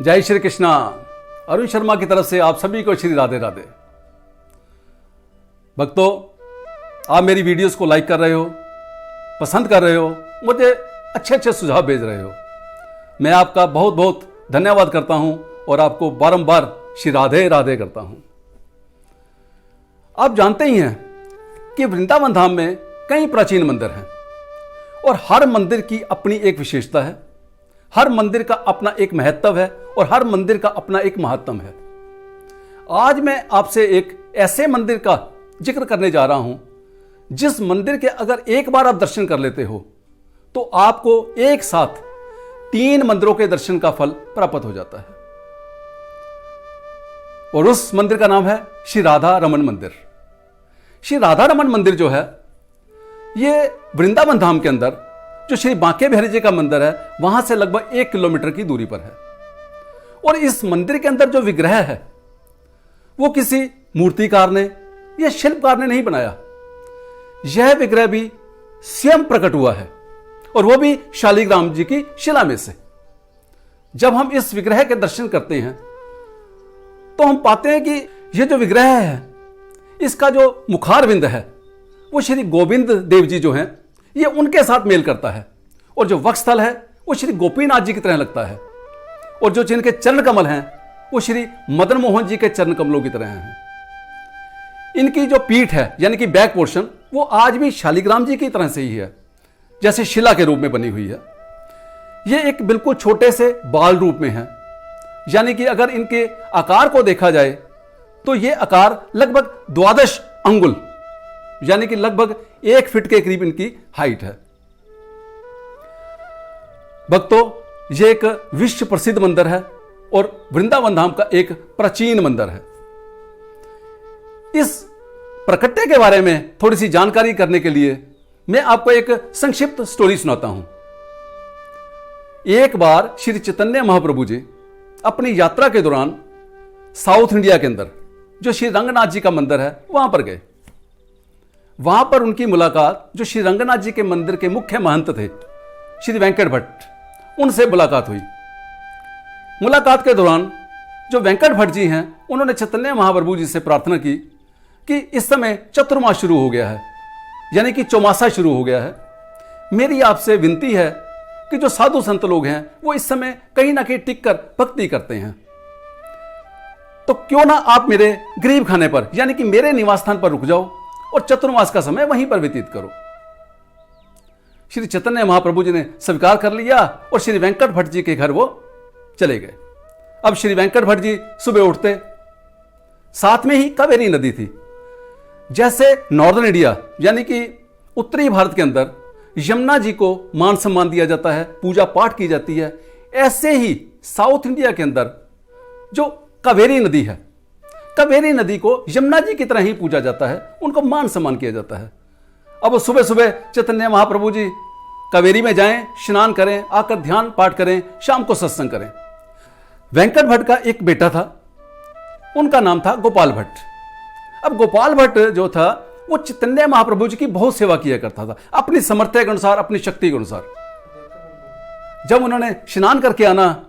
जय श्री कृष्णा। अरुण शर्मा की तरफ से आप सभी को श्री राधे राधे। भक्तों, आप मेरी वीडियोस को लाइक कर रहे हो, पसंद कर रहे हो, मुझे अच्छे अच्छे सुझाव भेज रहे हो। मैं आपका बहुत बहुत धन्यवाद करता हूं और आपको बारंबार श्री राधे राधे करता हूं। आप जानते ही हैं कि वृंदावन धाम में कई प्राचीन मंदिर हैं और हर मंदिर की अपनी एक विशेषता है, हर मंदिर का अपना एक महत्व है और हर मंदिर का अपना एक महात्म है। आज मैं आपसे एक ऐसे मंदिर का जिक्र करने जा रहा हूं जिस मंदिर के अगर एक बार आप दर्शन कर लेते हो तो आपको एक साथ 3 मंदिरों के दर्शन का फल प्राप्त हो जाता है। और उस मंदिर का नाम है श्री राधा रमन मंदिर। श्री राधा रमन मंदिर जो है ये वृंदावन धाम के अंदर जो श्री बांके बिहारी जी का मंदिर है वहां से लगभग 1 किलोमीटर की दूरी पर है। और इस मंदिर के अंदर जो विग्रह है वो किसी मूर्तिकार ने या शिल्पकार ने नहीं बनाया। यह विग्रह भी स्वयं प्रकट हुआ है और वो भी शालिग्राम जी की शिला में से। जब हम इस विग्रह के दर्शन करते हैं तो हम पाते हैं कि यह जो विग्रह है इसका जो मुखारविंद है वो श्री गोविंद देव जी जो हैं ये उनके साथ मेल करता है और जो वक्षस्थल है वो श्री गोपीनाथ जी की तरह लगता है और जो जिनके चरण कमल हैं वो श्री मदन मोहन जी के चरण कमलों की तरह हैं। इनकी जो पीठ है यानी कि बैक पोर्शन वो आज भी शालिग्राम जी की तरह से ही है, जैसे शिला के रूप में बनी हुई है। ये एक बिल्कुल छोटे से बाल रूप में है, यानी कि अगर इनके आकार को देखा जाए तो ये आकार लगभग 12 अंगुल यानी कि लगभग 1 फीट के करीब इनकी हाइट है। भक्तों, यह एक विश्व प्रसिद्ध मंदिर है और वृंदावन धाम का एक प्राचीन मंदिर है। इस प्रकट्य के बारे में थोड़ी सी जानकारी करने के लिए मैं आपको एक संक्षिप्त स्टोरी सुनाता हूं। एक बार श्री चैतन्य महाप्रभु जी अपनी यात्रा के दौरान साउथ इंडिया के अंदर जो श्री रंगनाथ जी का मंदिर है वहां पर गए। वहां पर उनकी मुलाकात जो श्री रंगनाथ जी के मंदिर के मुख्य महंत थे श्री वेंकट भट्ट, उनसे मुलाकात हुई। मुलाकात के दौरान जो वेंकट भट्ट जी हैं उन्होंने चैतन्य महाप्रभु जी से प्रार्थना की कि इस समय चतुर्मास शुरू हो गया है, यानी कि चौमासा शुरू हो गया है। मेरी आपसे विनती है कि जो साधु संत लोग हैं वो इस समय कहीं ना कहीं टिक कर भक्ति करते हैं, तो क्यों ना आप मेरे गरीब खाने पर यानी कि मेरे निवास स्थान पर रुक जाओ और चतुर्मास का समय वहीं पर व्यतीत करो। श्री चैतन्य महाप्रभु जी ने स्वीकार कर लिया और श्री वेंकट भट्ट जी के घर वो चले गए। अब श्री वेंकट भट्ट जी सुबह उठते, साथ में ही कावेरी नदी थी। जैसे नॉर्दर्न इंडिया यानी कि उत्तरी भारत के अंदर यमुना जी को मान सम्मान दिया जाता है, पूजा पाठ की जाती है, ऐसे ही साउथ इंडिया के अंदर जो कावेरी नदी है, कावेरी नदी को यमुना जी की तरह ही पूजा जाता है, उनको मान सम्मान किया जाता है। अब सुबह सुबह चैतन्य महाप्रभु जी कावेरी में जाएं, स्नान करें, आकर ध्यान पाठ करें, शाम को सत्संग करें। वेंकट भट्ट का एक बेटा था, उनका नाम था गोपाल भट्ट। अब गोपाल भट्ट जो था वो चैतन्य महाप्रभु जी की बहुत सेवा किया करता था, अपनी सामर्थ्य के अनुसार, अपनी शक्ति के अनुसार। जब उन्होंने स्नान करके आना,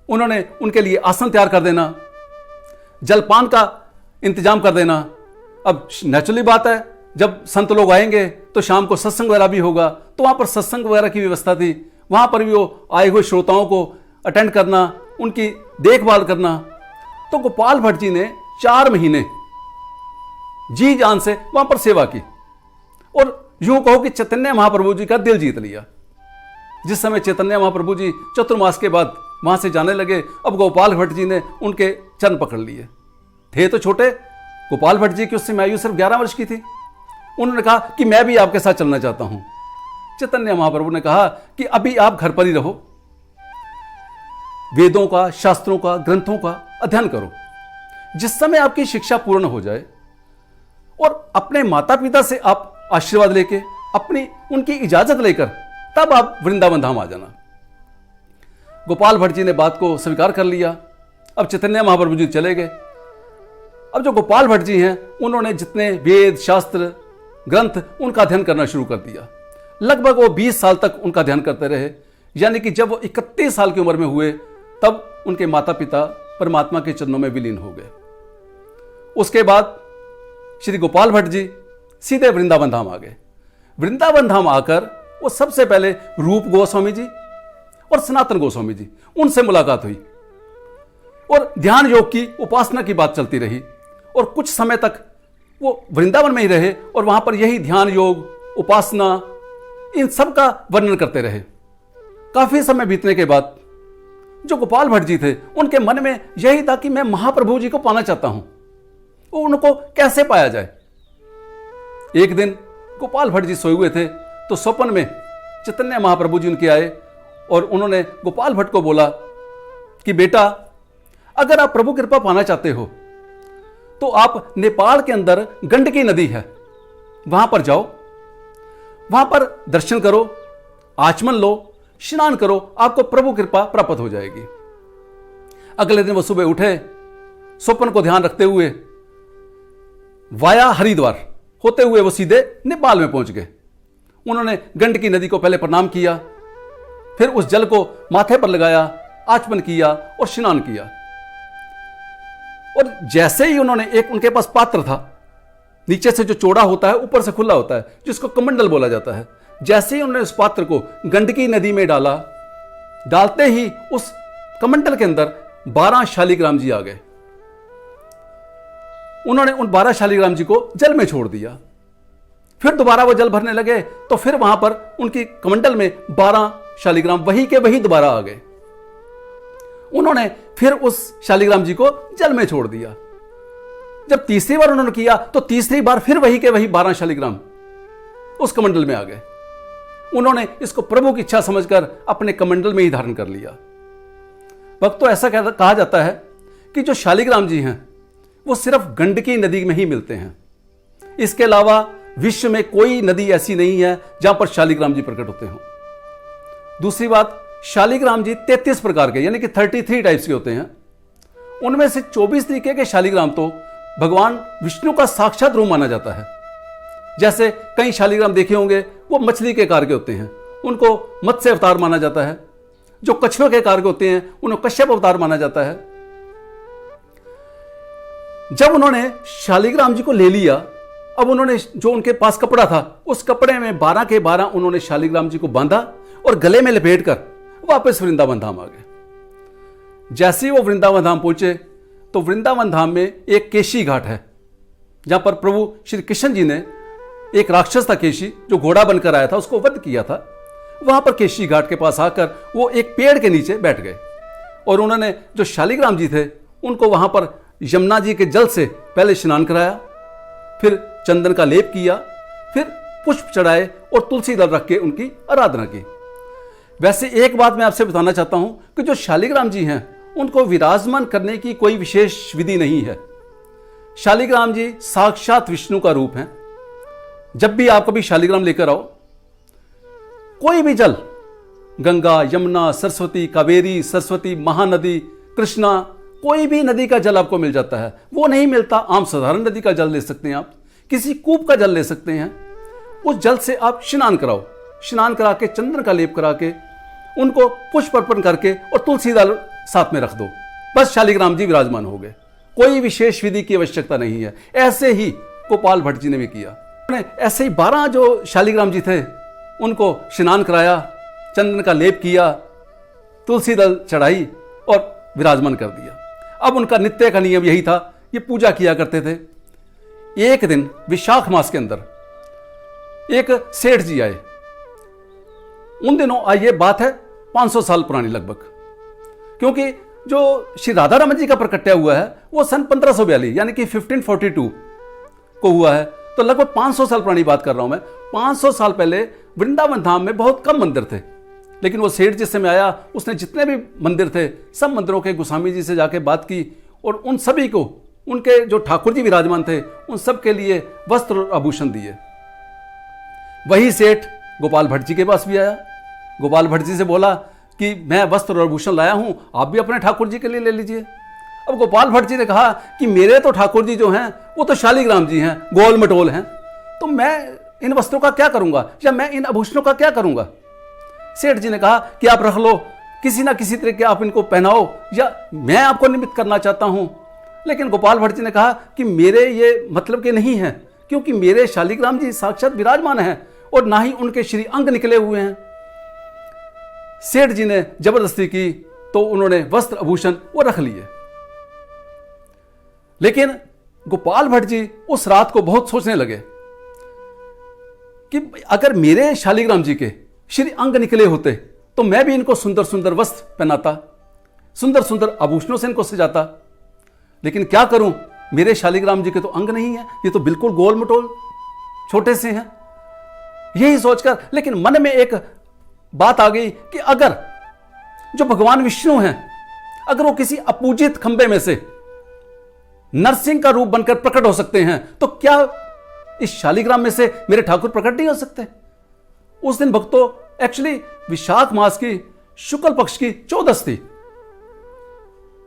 उन्होंने उनके लिए आसन तैयार कर देना, जलपान का इंतजाम कर देना। अब नेचुरली बात है, जब संत लोग आएंगे तो शाम को सत्संग वगैरह भी होगा, तो वहां पर सत्संग वगैरह की व्यवस्था थी। वहां पर भी वो आए हुए श्रोताओं को अटेंड करना, उनकी देखभाल करना। तो गोपाल भट्ट जी ने 4 महीने जी जान से वहां पर सेवा की और यूं कहो कि चैतन्य महाप्रभु जी का दिल जीत लिया। जिस समय चैतन्य महाप्रभु जी चतुर्मास के बाद वहां से जाने लगे, अब गोपाल भट्ट जी ने उनके चरण पकड़ लिए। थे तो छोटे, गोपाल भट्ट जी की उस समय आयु सिर्फ 11 वर्ष की थी। उन्होंने कहा कि मैं भी आपके साथ चलना चाहता हूं। चैतन्य महाप्रभु ने कहा कि अभी आप घर पर ही रहो, वेदों का, शास्त्रों का, ग्रंथों का अध्ययन करो। जिस समय आपकी शिक्षा पूर्ण हो जाए और अपने माता पिता से आप आशीर्वाद लेके, अपनी उनकी इजाजत लेकर तब आप वृंदावन धाम आ जाना। गोपाल भट्ट जी ने बात को स्वीकार कर लिया। अब चैतन्य महाप्रभु जी चले गए। अब जो गोपाल भट्ट जी हैं उन्होंने जितने वेद, शास्त्र, ग्रंथ उनका अध्ययन करना शुरू कर दिया। लगभग वो 20 साल तक उनका अध्ययन करते रहे, यानी कि जब वो 31 साल की उम्र में हुए तब उनके माता पिता परमात्मा के चरणों में विलीन हो गए। उसके बाद श्री गोपाल भट्ट जी सीधे वृंदावन धाम आ गए। वृंदावन धाम आकर वो सबसे पहले रूप गोस्वामी जी और सनातन गोस्वामी जी, उनसे मुलाकात हुई और ध्यान योग की उपासना की बात चलती रही और कुछ समय तक वो वृंदावन में ही रहे और वहां पर यही ध्यान योग, उपासना, इन सब का वर्णन करते रहे। काफी समय बीतने के बाद जो गोपाल भट्ट जी थे उनके मन में यही था कि मैं महाप्रभु जी को पाना चाहता हूं, वो उनको कैसे पाया जाए। एक दिन गोपाल भट्ट जी सोए हुए थे तो स्वप्न में चैतन्य महाप्रभु जी उनके आए और उन्होंने गोपाल भट्ट को बोला कि बेटा, अगर आप प्रभु कृपा पाना चाहते हो तो आप नेपाल के अंदर गंडकी नदी है, वहां पर जाओ, वहां पर दर्शन करो, आचमन लो, स्नान करो, आपको प्रभु कृपा प्राप्त हो जाएगी। अगले दिन वो सुबह उठे, स्वप्न को ध्यान रखते हुए वाया हरिद्वार होते हुए वो सीधे नेपाल में पहुंच गए। उन्होंने गंडकी नदी को पहले प्रणाम किया, फिर उस जल को माथे पर लगाया, आचमन किया और स्नान किया। और जैसे ही उन्होंने, एक उनके पास पात्र था, नीचे से जो चौड़ा होता है ऊपर से खुला होता है, जिसको कमंडल बोला जाता है, जैसे ही उन्होंने उस पात्र को गंडकी नदी में डाला, डालते ही उस कमंडल के अंदर 12 शालिग्राम जी आ गए। उन्होंने उन 12 शालिग्राम जी को जल में छोड़ दिया। फिर दोबारा वो जल भरने लगे तो फिर वहां पर उनकी कमंडल में 12 शालिग्राम वही के वही दोबारा आ गए। उन्होंने फिर उस शालिग्राम जी को जल में छोड़ दिया। जब तीसरी बार उन्होंने किया तो तीसरी बार फिर वही के वही 12 शालिग्राम उस कमंडल में आ गए। उन्होंने इसको प्रभु की इच्छा समझकर अपने कमंडल में ही धारण कर लिया। भक्तों, ऐसा कहा जाता है कि जो शालिग्राम जी हैं वो सिर्फ गंडकी नदी में ही मिलते हैं। इसके अलावा विश्व में कोई नदी ऐसी नहीं है जहां पर शालिग्राम जी प्रकट होते हों। दूसरी बात, शालिग्राम जी 33 प्रकार के यानी कि 33 टाइप्स के होते हैं। उनमें से 24 तरीके के शालिग्राम तो भगवान विष्णु का साक्षात रूप माना जाता है। जैसे कई शालिग्राम देखे होंगे वो मछली के आकार के होते हैं, उनको मत्स्य अवतार माना जाता है। जो कछुए के आकार के होते हैं उन्हें कश्यप अवतार माना जाता है। जब उन्होंने शालिग्राम जी को ले लिया, अब उन्होंने जो उनके पास कपड़ा था उस कपड़े में 12 के 12 उन्होंने शालिग्राम जी को बांधा और गले में लपेटकर वापस वृंदावन धाम आ गए। जैसे ही वो वृंदावन धाम पहुंचे तो वृंदावन धाम में एक केशी घाट है जहां पर प्रभु श्री कृष्ण जी ने, एक राक्षस था केशी जो घोड़ा बनकर आया था, उसको वध किया था। वहां पर केशी घाट के पास आकर वो एक पेड़ के नीचे बैठ गए और उन्होंने जो शालिग्राम जी थे उनको वहां पर यमुना जी के जल से पहले स्नान कराया, फिर चंदन का लेप किया, फिर पुष्प चढ़ाए और तुलसी दल रख के उनकी आराधना की। वैसे एक बात मैं आपसे बताना चाहता हूं कि जो शालिग्राम जी हैं उनको विराजमान करने की कोई विशेष विधि नहीं है। शालिग्राम जी साक्षात विष्णु का रूप है। जब भी आप कभी शालिग्राम लेकर आओ, कोई भी जल, गंगा, यमुना, सरस्वती, कावेरी, सरस्वती, महानदी, कृष्णा, कोई भी नदी का जल आपको मिल जाता है। वो नहीं मिलता, आम साधारण नदी का जल ले सकते हैं, आप किसी कूप का जल ले सकते हैं। उस जल से आप स्नान कराओ, स्नान करा के चंदन का लेप करा के उनको पुष्प अर्पण करके और तुलसी दल साथ में रख दो, बस शालिग्राम जी विराजमान हो गए। कोई विशेष विधि की आवश्यकता नहीं है। ऐसे ही गोपाल भट्ट जी ने भी किया। ऐसे ही 12 जो शालिग्राम जी थे उनको स्नान कराया, चंदन का लेप किया, तुलसी दल चढ़ाई और विराजमान कर दिया। अब उनका नित्य का नियम यही था, ये पूजा किया करते थे। एक दिन विशाख मास के अंदर एक सेठ जी आए। उन दिनों ये बात है 500 साल पुरानी लगभग, क्योंकि जो श्री राधा रमन जी का प्रकट्य हुआ है वो सन 1542 यानी कि 1542 को हुआ है। तो लगभग 500 साल पुरानी बात कर रहा हूं मैं। 500 साल पहले वृंदावन धाम में बहुत कम मंदिर थे, लेकिन वो सेठ जिस समय आया उसने जितने भी मंदिर थे सब मंदिरों के गोस्वामी जी से जाके बात की और उन सभी को, उनके जो ठाकुर जी विराजमान थे उन सब के लिए वस्त्र और आभूषण दिए। वही सेठ गोपाल भट्ट जी के पास भी आया। गोपाल भट्ट जी से बोला कि मैं वस्त्र और आभूषण लाया हूं, आप भी अपने ठाकुर जी के लिए ले लीजिए। अब गोपाल भट्ट जी ने कहा कि मेरे तो ठाकुर जी जो हैं वो तो शालिग्राम जी हैं, गोल मटोल हैं, तो मैं इन वस्त्रों का क्या करूंगा या मैं इन आभूषणों का क्या करूंगा। सेठ जी ने कहा कि आप रख लो, किसी ना किसी तरीके आप इनको पहनाओ या मैं आपको निमित्त करना चाहता हूं। लेकिन गोपाल भट्ट जी ने कहा कि मेरे ये मतलब के नहीं है, क्योंकि मेरे शालिग्राम जी साक्षात विराजमान हैं और ना ही उनके श्री अंग निकले हुए हैं। सेठ जी ने जबरदस्ती की तो उन्होंने वस्त्र आभूषण वो रख लिए। लेकिन गोपाल भट्ट जी उस रात को बहुत सोचने लगे कि अगर मेरे शालिग्राम जी के श्री अंग निकले होते तो मैं भी इनको सुंदर सुंदर वस्त्र पहनाता, सुंदर सुंदर आभूषणों से इनको सजाता। लेकिन क्या करूं, मेरे शालिग्राम जी के तो अंग नहीं है, ये तो बिल्कुल गोल मटोल छोटे से हैं। यही सोचकर लेकिन मन में एक बात आ गई कि अगर जो भगवान विष्णु हैं, अगर वो किसी अपूजित खंबे में से नरसिंह का रूप बनकर प्रकट हो सकते हैं तो क्या इस शालिग्राम में से मेरे ठाकुर प्रकट नहीं हो सकते। उस दिन भक्तों एक्चुअली विशाख मास की शुक्ल पक्ष की 14 थी,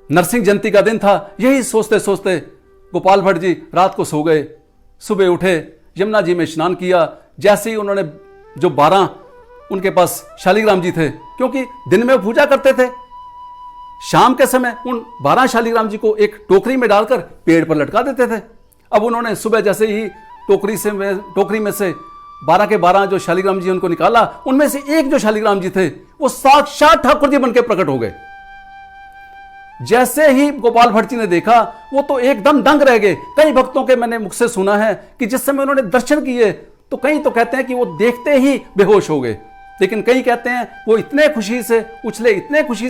नरसिंह जयंती का दिन था। यही सोचते सोचते गोपाल भट्ट जी रात को सो गए। सुबह उठे, यमुना जी में स्नान किया। जैसे ही उन्होंने जो 12 उनके पास शालिग्राम जी थे, क्योंकि दिन में पूजा करते थे, शाम के समय उन 12 शालिग्राम जी को एक टोकरी में डालकर पेड़ पर लटका देते थे। अब उन्होंने सुबह जैसे ही टोकरी में से 12 के 12 जो शालिग्राम जी उनको निकाला, उनमें से एक जो शालिग्राम जी थे वो साक्षात ठाकुर जी बनकर प्रकट हो गए। जैसे ही गोपाल भट्ट जी ने देखा वो तो एकदम दंग रह गए। कई भक्तों के मैंने मुख से सुना है कि जिस समय उन्होंने दर्शन किए तो कई तो कहते हैं कि वो देखते ही बेहोश हो गए, लेकिन कई कहते हैं वो इतने खुशी से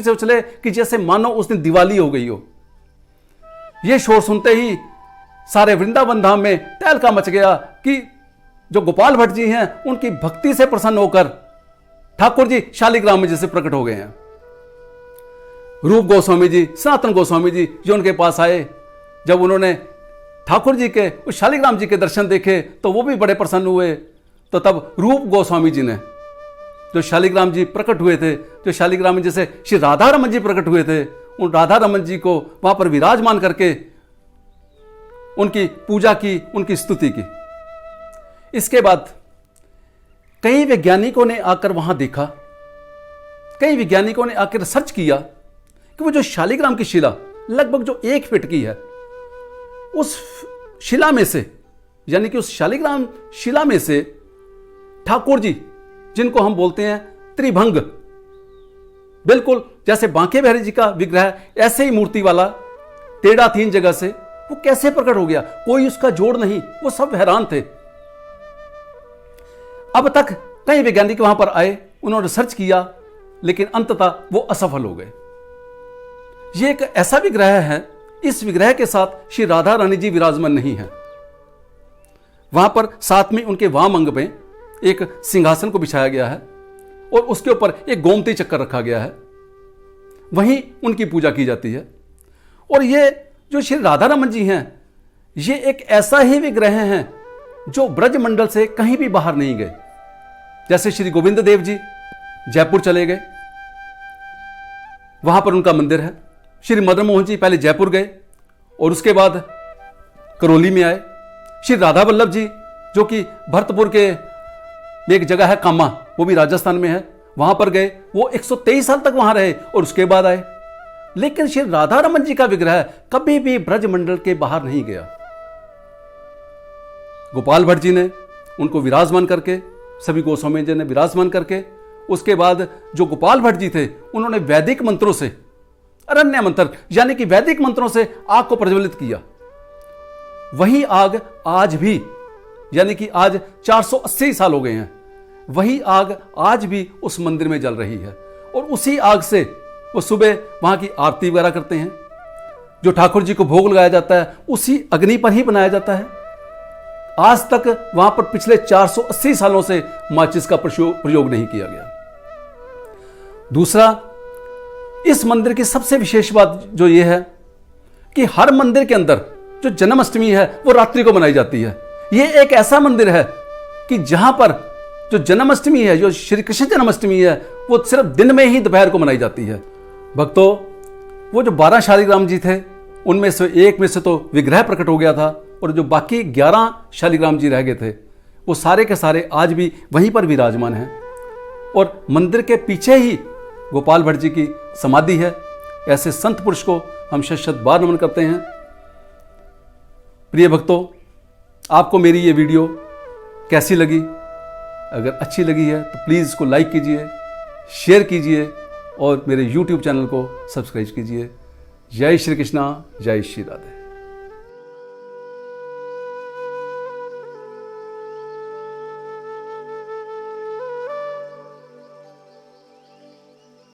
उछले कि जैसे मानो उस दिन दिवाली हो गई हो। ये शोर सुनते ही सारे वृंदावन धाम में तहलका मच गया कि जो गोपाल भट्ट जी हैं उनकी भक्ति से प्रसन्न होकर ठाकुर जी शालिग्राम में जैसे प्रकट हो गए हैं। रूप गोस्वामी जी, सनातन गोस्वामी जी जो उनके पास आए, जब उन्होंने ठाकुर जी के उस शालिग्राम जी के दर्शन देखे तो वो भी बड़े प्रसन्न हुए। तो तब रूप गोस्वामी जी ने जो शालिग्राम जी प्रकट हुए थे, जो शालिग्राम में जैसे श्री राधा रमन जी प्रकट हुए थे, उन राधा रमन जी को वहां पर विराजमान करके उनकी पूजा की, उनकी स्तुति की। इसके बाद कई वैज्ञानिकों ने आकर वहां देखा, कई वैज्ञानिकों ने आकर सर्च किया कि वो जो शालिग्राम की शिला लगभग जो 1 फीट की है, उस शिला में से, यानी कि उस शालिग्राम शिला में से ठाकुर जी, जिनको हम बोलते हैं त्रिभंग, बिल्कुल जैसे बांके बिहारी जी का विग्रह ऐसे ही मूर्ति वाला टेढ़ा 3 जगह से, वो कैसे प्रकट हो गया, कोई उसका जोड़ नहीं। वो सब हैरान थे। अब तक कई वैज्ञानिक वहां पर आए, उन्होंने सर्च किया, लेकिन अंततः वो असफल हो गए। ये एक ऐसा विग्रह है, इस विग्रह के साथ श्री राधा रानी जी विराजमान नहीं है। वहां पर साथ में उनके वाम अंग में एक सिंहासन को बिछाया गया है और उसके ऊपर एक गोमती चक्कर रखा गया है, वहीं उनकी पूजा की जाती है। और ये जो श्री राधा रमन जी हैं, ये एक ऐसा ही विग्रह हैं जो ब्रजमंडल से कहीं भी बाहर नहीं गए। जैसे श्री गोविंद देव जी जयपुर चले गए, वहां पर उनका मंदिर है। श्री मदन मोहन जी पहले जयपुर गए और उसके बाद करौली में आए। श्री राधा वल्लभ जी जो कि भरतपुर के एक जगह है कामा, वो भी राजस्थान में है, वहां पर गए। वो 123 साल तक वहां रहे और उसके बाद आए। लेकिन श्री राधा रमन जी का विग्रह कभी भी ब्रजमंडल के बाहर नहीं गया। गोपाल भट्ट जी ने उनको विराजमान करके, सभी गोस्वामी जी ने विराजमान करके, उसके बाद जो गोपाल भट्ट जी थे उन्होंने वैदिक मंत्रों से, अरण्य मंत्र यानी कि वैदिक मंत्रों से आग को प्रज्वलित किया। वही आग आज भी, यानी कि आज 480 साल हो गए हैं, वही आग आज भी उस मंदिर में जल रही है। और उसी आग से वो सुबह वहां की आरती वगैरह करते हैं। जो ठाकुर जी को भोग लगाया जाता है उसी अग्नि पर ही बनाया जाता है। आज तक वहां पर पिछले 480 सालों से माचिस का प्रयोग नहीं किया गया। दूसरा, इस मंदिर की सबसे विशेष बात जो ये है कि हर मंदिर के अंदर जो जन्माष्टमी है वो रात्रि को मनाई जाती है। ये एक ऐसा मंदिर है कि जहां पर जो जन्माष्टमी है, जो श्री कृष्ण जन्माष्टमी है, वो सिर्फ दिन में ही दोपहर को मनाई जाती है। भक्तों, वो जो 12 शालिग्राम जी थे उनमें से एक में से तो विग्रह प्रकट हो गया था और जो बाकी 11 शालिग्राम जी रह गए थे वो सारे के सारे आज भी वहीं पर विराजमान हैं। और मंदिर के पीछे ही गोपाल भट्ट जी की समाधि है। ऐसे संत पुरुष को हम शत शत बार नमन करते हैं। प्रिय भक्तों, आपको मेरी ये वीडियो कैसी लगी? अगर अच्छी लगी है तो प्लीज़ इसको लाइक कीजिए, शेयर कीजिए और मेरे YouTube चैनल को सब्सक्राइब कीजिए। जय श्री कृष्णा, जय श्री राधे।